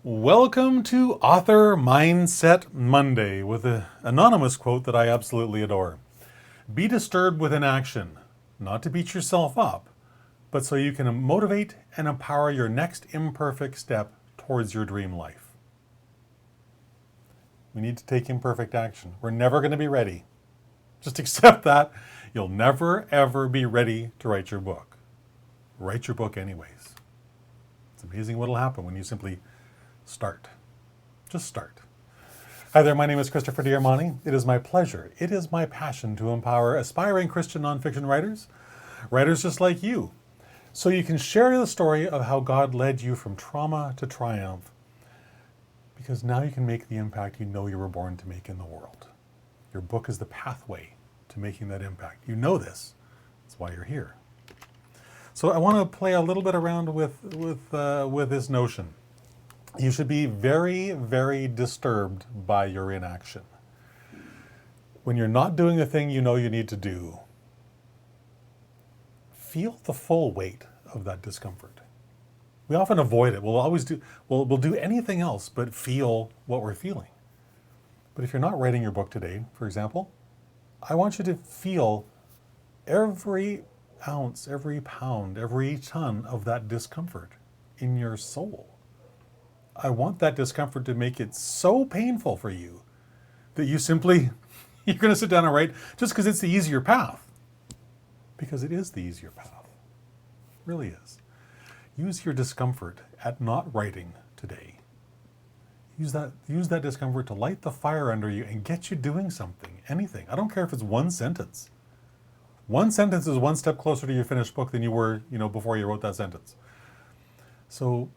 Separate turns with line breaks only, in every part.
Welcome to Author Mindset Monday with an anonymous quote that I absolutely adore. Be disturbed with inaction, not to beat yourself up, but so you can motivate and empower your next imperfect step towards your dream life. We need to take imperfect action. We're never going to be ready. Just accept that. You'll never, ever be ready to write your book. Write your book anyways. It's amazing what will happen when you simply start. Just start. Hi there, my name is Christopher Diarmani. It is my pleasure, it is my passion to empower aspiring Christian nonfiction writers just like you, so you can share the story of how God led you from trauma to triumph, because now you can make the impact you know you were born to make in the world. Your book is the pathway to making that impact. You know this. That's why you're here. So I want to play a little bit around with this notion. You should be very, very disturbed by your inaction. When you're not doing the thing you know you need to do, feel the full weight of that discomfort. We often avoid it. We'll do anything else but feel what we're feeling. But if you're not writing your book today, for example, I want you to feel every ounce, every pound, every ton of that discomfort in your soul. I want that discomfort to make it so painful for you that you're going to sit down and write just because it's the easier path. Because it is the easier path. It really is. Use your discomfort at not writing today. Use that discomfort to light the fire under you and get you doing something, anything. I don't care if it's one sentence. One sentence is one step closer to your finished book than you were, before you wrote that sentence. So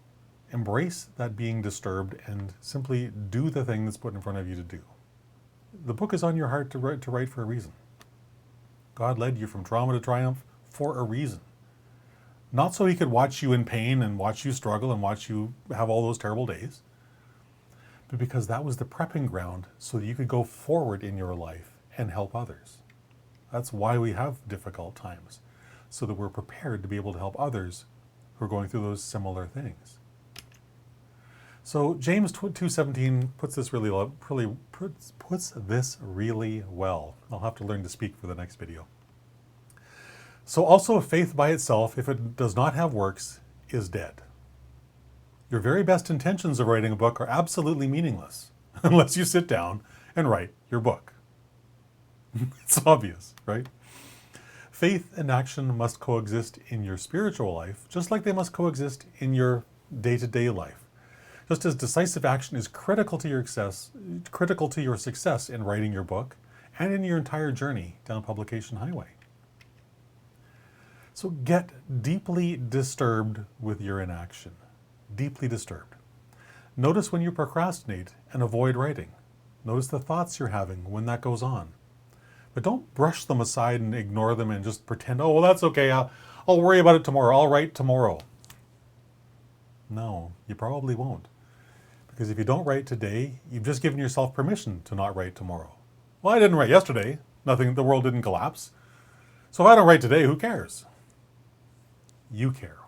embrace that being disturbed and simply do the thing that's put in front of you to do. The book is on your heart to write for a reason. God led you from trauma to triumph for a reason. Not so he could watch you in pain and watch you struggle and watch you have all those terrible days, but because that was the prepping ground so that you could go forward in your life and help others. That's why we have difficult times, so that we're prepared to be able to help others who are going through those similar things. So James 2:17 puts this really well. I'll have to learn to speak for the next video. So also faith by itself, if it does not have works, is dead. Your very best intentions of writing a book are absolutely meaningless unless you sit down and write your book. It's obvious, right? Faith and action must coexist in your spiritual life, just like they must coexist in your day-to-day life. Just as decisive action is critical to your success in writing your book and in your entire journey down publication highway. So get deeply disturbed with your inaction. Deeply disturbed. Notice when you procrastinate and avoid writing. Notice the thoughts you're having when that goes on. But don't brush them aside and ignore them and just pretend, oh, well, that's okay. I'll worry about it tomorrow. I'll write tomorrow. No, you probably won't. Because if you don't write today, you've just given yourself permission to not write tomorrow. Well, I didn't write yesterday. The world didn't collapse. So if I don't write today, who cares? You care.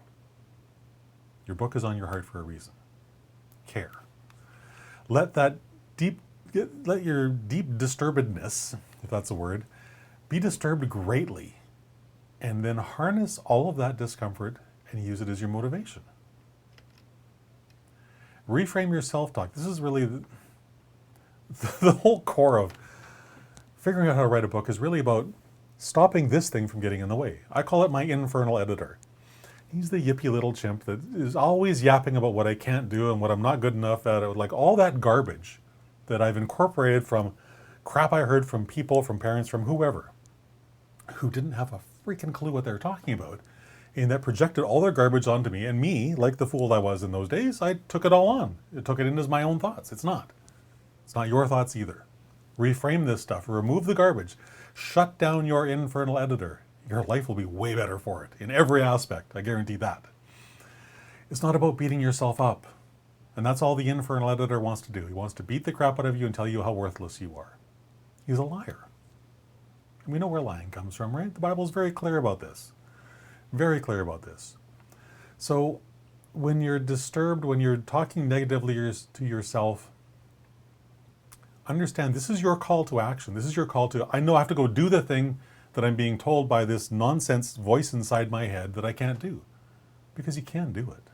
Your book is on your heart for a reason. Care. Let your deep disturbedness, if that's a word, be disturbed greatly, and then harness all of that discomfort and use it as your motivation. Reframe your self-talk. This is really the whole core of figuring out how to write a book is really about stopping this thing from getting in the way. I call it my infernal editor. He's the yippy little chimp that is always yapping about what I can't do and what I'm not good enough at, like all that garbage that I've incorporated from crap I heard from people, from parents, from whoever, who didn't have a freaking clue what they were talking about, and that projected all their garbage onto me, and me, like the fool I was in those days, I took it all on. I took it in as my own thoughts. It's not. It's not your thoughts either. Reframe this stuff. Remove the garbage. Shut down your infernal editor. Your life will be way better for it in every aspect. I guarantee that. It's not about beating yourself up. And that's all the infernal editor wants to do. He wants to beat the crap out of you and tell you how worthless you are. He's a liar. And we know where lying comes from, right? The Bible is very clear about this. Very clear about this. So when you're disturbed, when you're talking negatively to yourself, understand this is your call to action. This is your call to, I know I have to go do the thing that I'm being told by this nonsense voice inside my head that I can't do. Because you can do it.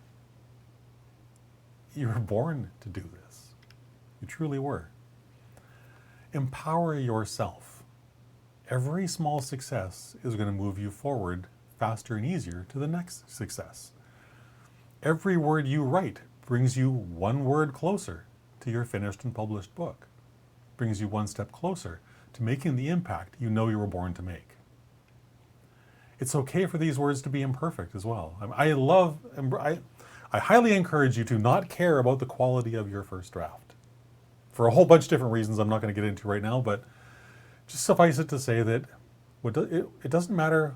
You were born to do this. You truly were. Empower yourself. Every small success is going to move you forward faster and easier to the next success. Every word you write brings you one word closer to your finished and published book. Brings you one step closer to making the impact you know you were born to make. It's okay for these words to be imperfect as well. I highly encourage you to not care about the quality of your first draft. For a whole bunch of different reasons I'm not going to get into right now, but just suffice it to say that it doesn't matter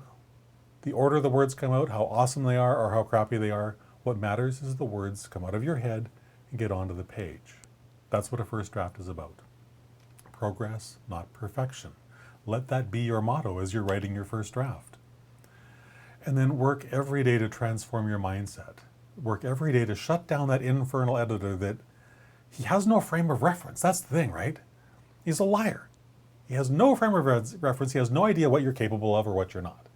the order the words come out, how awesome they are or how crappy they are. What matters is the words come out of your head and get onto the page. That's what a first draft is about. Progress, not perfection. Let that be your motto as you're writing your first draft. And then work every day to transform your mindset. Work every day to shut down that infernal editor that he has no frame of reference. That's the thing, right? He's a liar. He has no frame of reference. He has no idea what you're capable of or what you're not.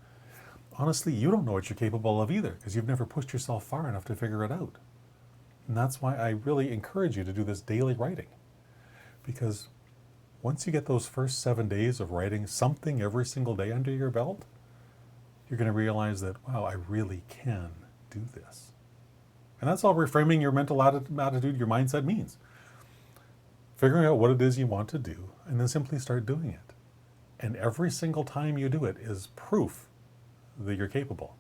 Honestly, you don't know what you're capable of either because you've never pushed yourself far enough to figure it out. And that's why I really encourage you to do this daily writing. Because once you get those first 7 days of writing something every single day under your belt, you're going to realize that, wow, I really can do this. And that's all reframing your mental attitude, your mindset means. Figuring out what it is you want to do, and then simply start doing it. And every single time you do it is proof that you're capable.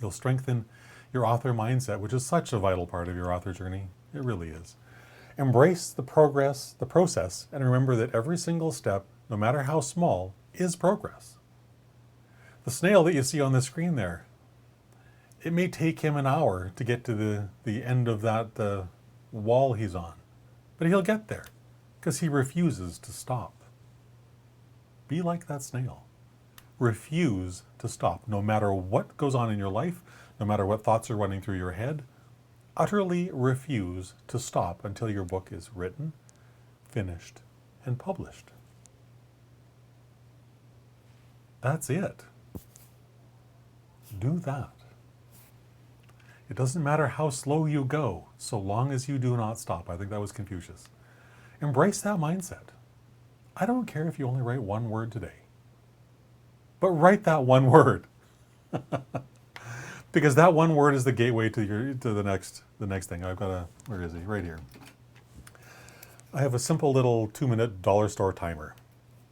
You'll strengthen your author mindset, which is such a vital part of your author journey. It really is. Embrace the progress, the process, and remember that every single step, no matter how small, is progress. The snail that you see on the screen there, it may take him an hour to get to the end of that wall he's on, but he'll get there because he refuses to stop. Be like that snail. Refuse to stop, no matter what goes on in your life, no matter what thoughts are running through your head. Utterly refuse to stop until your book is written, finished, and published. That's it. Do that. It doesn't matter how slow you go, so long as you do not stop. I think that was Confucius. Embrace that mindset. I don't care if you only write one word today, but write that one word. Because that one word is the gateway to the next thing. I've got where is he? Right here. I have a simple little 2-minute dollar store timer.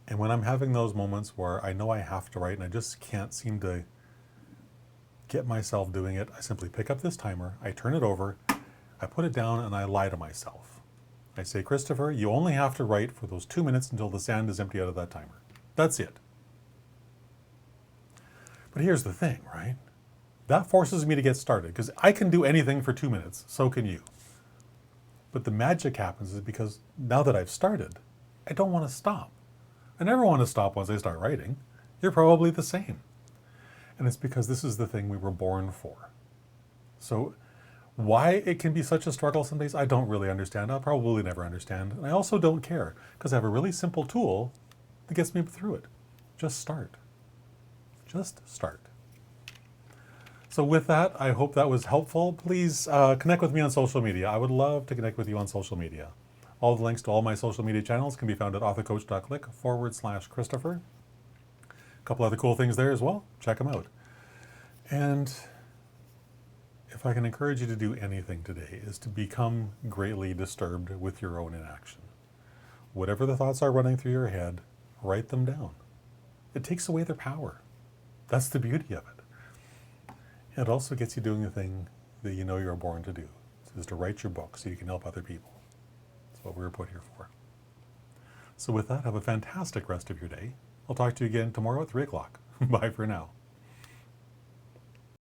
And when I'm having those moments where I know I have to write and I just can't seem to get myself doing it, I simply pick up this timer, I turn it over, I put it down, and I lie to myself. I say, Christopher, you only have to write for those 2 minutes until the sand is empty out of that timer. That's it. But here's the thing, right? That forces me to get started because I can do anything for 2 minutes, so can you. But the magic happens is because now that I've started, I don't want to stop. I never want to stop once I start writing. You're probably the same. And it's because this is the thing we were born for. So why it can be such a struggle some days, I don't really understand. I'll probably never understand. And I also don't care because I have a really simple tool that gets me through it. Just start. Just start. So with that, I hope that was helpful. Please connect with me on social media. I would love to connect with you on social media. All the links to all my social media channels can be found at authorcoach.click/Christopher. A couple other cool things there as well. Check them out. And if I can encourage you to do anything today is to become greatly disturbed with your own inaction. Whatever the thoughts are running through your head, write them down. It takes away their power. That's the beauty of it. It also gets you doing the thing that you know you're born to do, is to write your book so you can help other people. That's what we were put here for. So with that, have a fantastic rest of your day. I'll talk to you again tomorrow at 3 o'clock. Bye for now.